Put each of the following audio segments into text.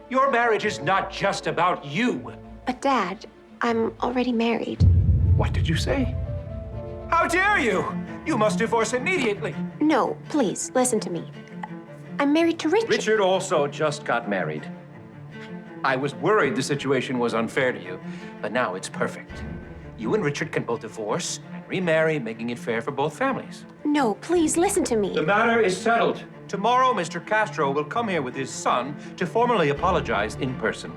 Your marriage is not just about you. But Dad, I'm already married. What did you say? How dare you? You must divorce immediately. No, please, listen to me. I'm married to Richard. Richard also just got married. I was worried the situation was unfair to you, but now it's perfect. You and Richard can both divorce and remarry, making it fair for both families. No, please, listen to me. The matter is settled. Tomorrow, Mr. Castro will come here with his son to formally apologize in person.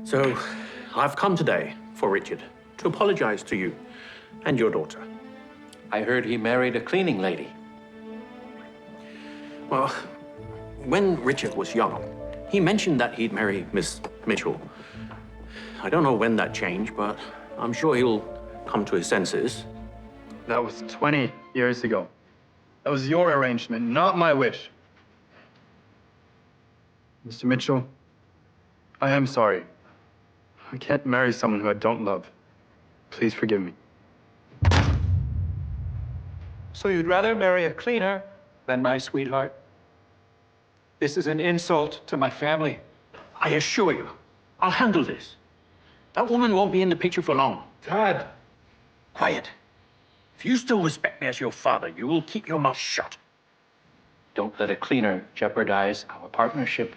So, I've come today for Richard to apologize to you and your daughter. I heard he married a cleaning lady. Well, when Richard was young, he mentioned that he'd marry Miss Mitchell. I don't know when that changed, but I'm sure he'll come to his senses. That was 20 years ago. That was your arrangement, not my wish. Mr. Mitchell, I am sorry. I can't marry someone who I don't love. Please forgive me. So you'd rather marry a cleaner than my sweetheart? This is an insult to my family. I assure you, I'll handle this. That woman won't be in the picture for long. Dad. Quiet. If you still respect me as your father, you will keep your mouth shut. Don't let a cleaner jeopardize our partnership.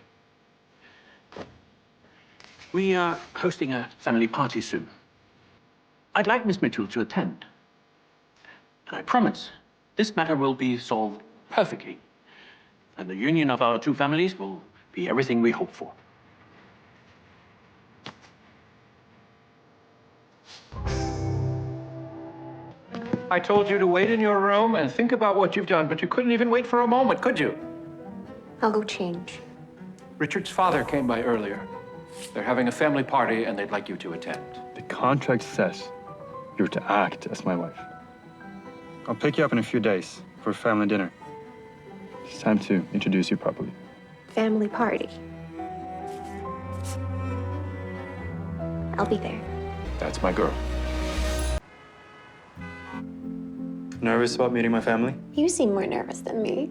We are hosting a family party soon. I'd like Miss Mitchell to attend. And I promise this matter will be solved perfectly. And the union of our two families will be everything we hope for. I told you to wait in your room and think about what you've done, but you couldn't even wait for a moment, could you? I'll go change. Richard's father came by earlier. They're having a family party and they'd like you to attend. The contract says you're to act as my wife. I'll pick you up in a few days for a family dinner. It's time to introduce you properly. Family party. I'll be there. That's my girl. Nervous about meeting my family? You seem more nervous than me.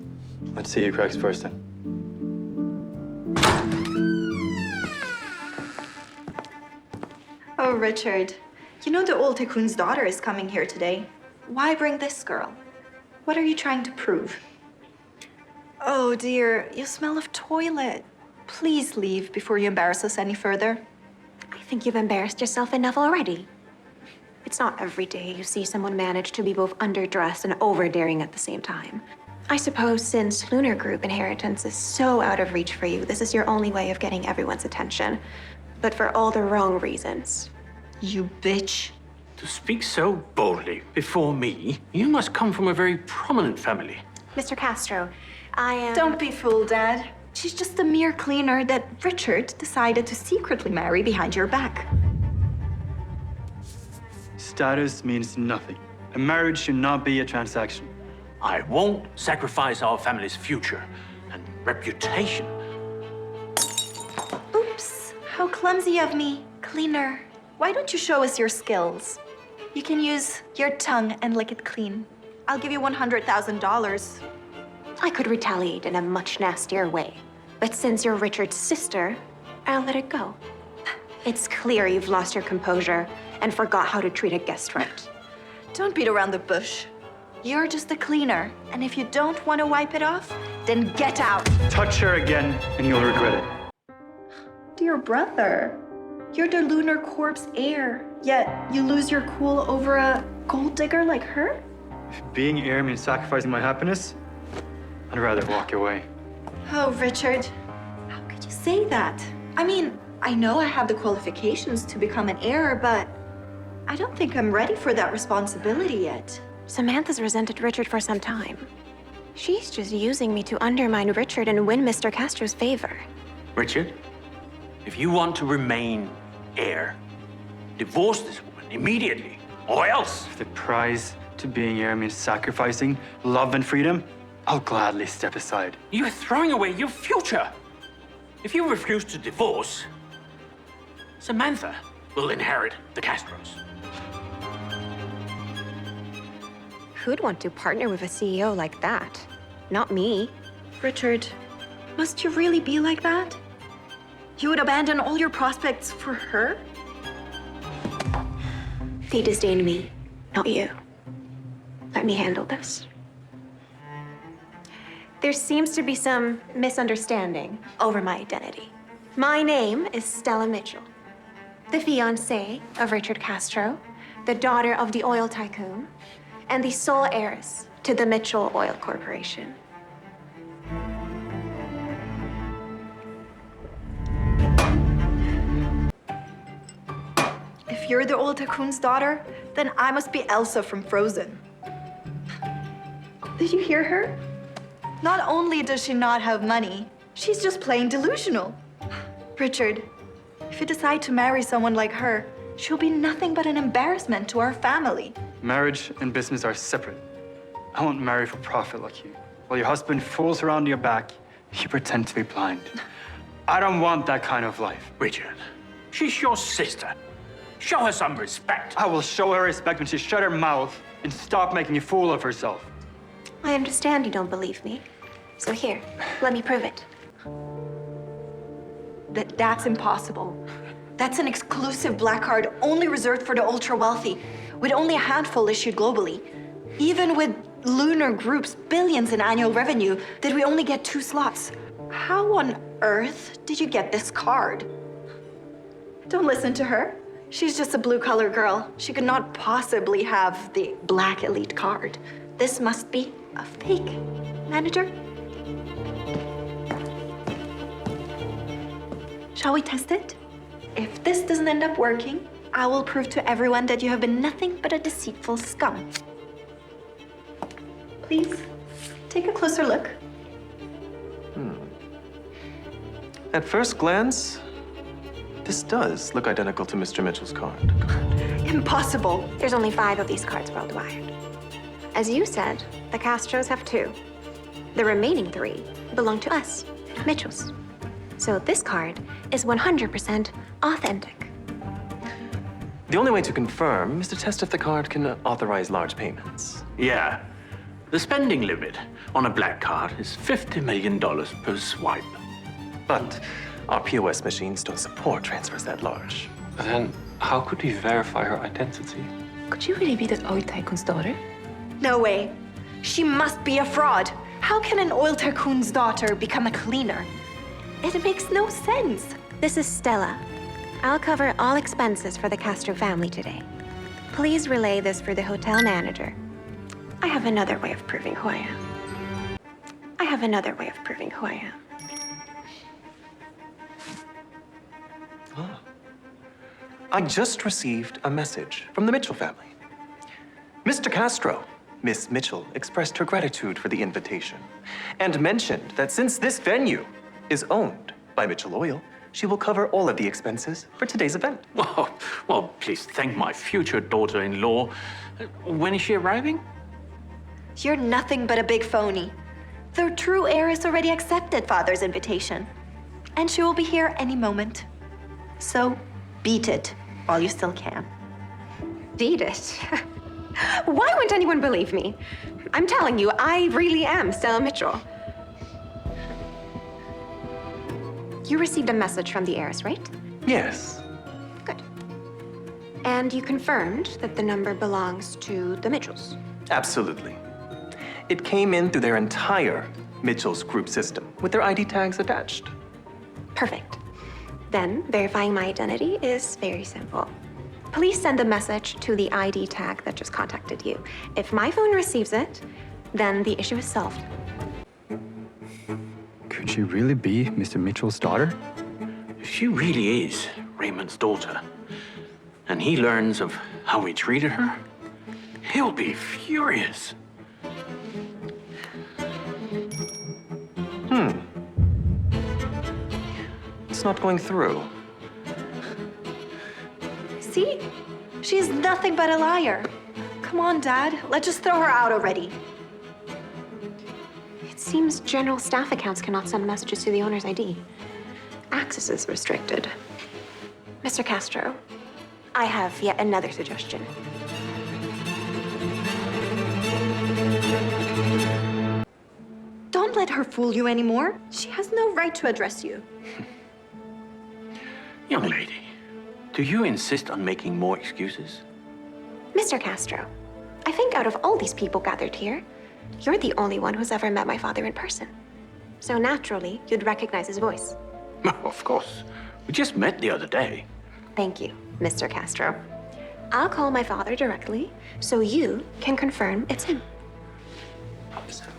Let's see who cracks first then. Oh, Richard, you know the old tycoon's daughter is coming here today. Why bring this girl? What are you trying to prove? Oh, dear, you smell of toilet. Please leave before you embarrass us any further. I think you've embarrassed yourself enough already. It's not every day you see someone manage to be both underdressed and overdaring at the same time. I suppose since Lunar Group inheritance is so out of reach for you, this is your only way of getting everyone's attention. But for all the wrong reasons. You bitch. To speak so boldly before me, you must come from a very prominent family. Mr. Castro, I am... Don't be fooled, Dad. She's just a mere cleaner that Richard decided to secretly marry behind your back. Status means nothing. A marriage should not be a transaction. I won't sacrifice our family's future and reputation. Oops, how clumsy of me. Cleaner, why don't you show us your skills? You can use your tongue and lick it clean. I'll give you $100,000. I could retaliate in a much nastier way. But since you're Richard's sister, I'll let it go. It's clear you've lost your composure and forgot how to treat a guest right. Don't beat around the bush. You're just a cleaner, and if you don't want to wipe it off, then get out. Touch her again, and you'll regret it. Dear brother, you're the Lunar Corp's heir, yet you lose your cool over a gold digger like her? If being heir means sacrificing my happiness, I'd rather walk away. Oh, Richard, how could you say that? I mean, I know I have the qualifications to become an heir, but I don't think I'm ready for that responsibility yet. Samantha's resented Richard for some time. She's just using me to undermine Richard and win Mr. Castro's favor. Richard, if you want to remain heir, divorce this woman immediately, or else. If the prize to being heir means sacrificing love and freedom, I'll gladly step aside. You're throwing away your future. If you refuse to divorce, Samantha will inherit the Castros. Who'd want to partner with a CEO like that? Not me. Richard, must you really be like that? You would abandon all your prospects for her? They disdain me, not you. Let me handle this. There seems to be some misunderstanding over my identity. My name is Stella Mitchell, the fiancée of Richard Castro, the daughter of the oil tycoon, and the sole heiress to the Mitchell Oil Corporation. If you're the old tycoon's daughter, then I must be Elsa from Frozen. Did you hear her? Not only does she not have money, she's just plain delusional. Richard, if you decide to marry someone like her, she'll be nothing but an embarrassment to our family. Marriage and business are separate. I won't marry for profit like you. While your husband fools around your back, you pretend to be blind. I don't want that kind of life. Richard, she's your sister. Show her some respect. I will show her respect when she shut her mouth and stop making a fool of herself. I understand you don't believe me. So here, let me prove it. That's impossible. That's an exclusive black card only reserved for the ultra-wealthy, with only a handful issued globally. Even with Lunar Group's billions in annual revenue, did we only get 2 slots? How on earth did you get this card? Don't listen to her. She's just a blue-collar girl. She could not possibly have the black elite card. This must be a fake. Manager? Shall we test it? If this doesn't end up working, I will prove to everyone that you have been nothing but a deceitful scum. Please, take a closer look. At first glance, this does look identical to Mr. Mitchell's card. Impossible. There's only 5 of these cards worldwide. As you said, the Castros have 2. The remaining 3 belong to us, Mitchells. So this card is 100% authentic. The only way to confirm is to test if the card can authorize large payments. Yeah. The spending limit on a black card is $50 million per swipe. But our POS machines don't support transfers that large. Then how could we verify her identity? Could you really be that oil tycoon's daughter? No way. She must be a fraud. How can an oil tycoon's daughter become a cleaner? It makes no sense. This is Stella. I'll cover all expenses for the Castro family today. Please relay this for the hotel manager. I have another way of proving who I am. I just received a message from the Mitchell family. Mr. Castro, Miss Mitchell expressed her gratitude for the invitation and mentioned that since this venue is owned by Mitchell Oil, she will cover all of the expenses for today's event. Well, please thank my future daughter-in-law. When is she arriving? You're nothing but a big phony. The true heiress already accepted Father's invitation. And she will be here any moment. So, beat it while you still can. Beat it. Why wouldn't anyone believe me? I'm telling you, I really am Stella Mitchell. You received a message from the heiress, right? Yes. Good. And you confirmed that the number belongs to the Mitchells. Absolutely. It came in through their entire Mitchell's group system with their ID tags attached. Perfect. Then, verifying my identity is very simple. Please send a message to the ID tag that just contacted you. If my phone receives it, then the issue is solved. Could she really be Mr. Mitchell's daughter? If she really is Raymond's daughter, and he learns of how we treated her, he'll be furious. It's not going through. See? She's nothing but a liar. Come on, Dad. Let's just throw her out already. It seems general staff accounts cannot send messages to the owner's ID. Access is restricted. Mr. Castro, I have yet another suggestion. Don't let let her fool you anymore. She has no right to address you. Young lady, do you insist on making more excuses? Mr. Castro, I think out of all these people gathered here, you're the only one who's ever met my father in person. So naturally, you'd recognize his voice. Of course. We just met the other day. Thank you, Mr. Castro. I'll call my father directly so you can confirm it's him.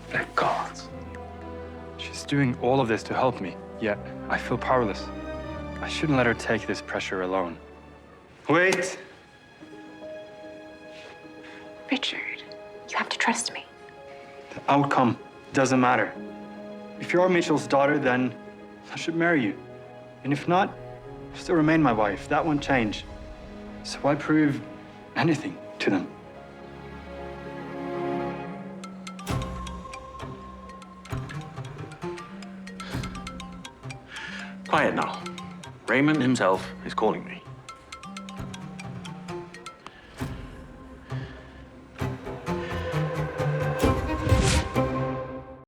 Thank God. She's doing all of this to help me, yet I feel powerless. I shouldn't let her take this pressure alone. Wait! Richard, you have to trust me. The outcome doesn't matter. If you're Mitchell's daughter, then I should marry you. And if not, still remain my wife. That won't change. So why prove anything to them? Quiet now. Raymond himself is calling me.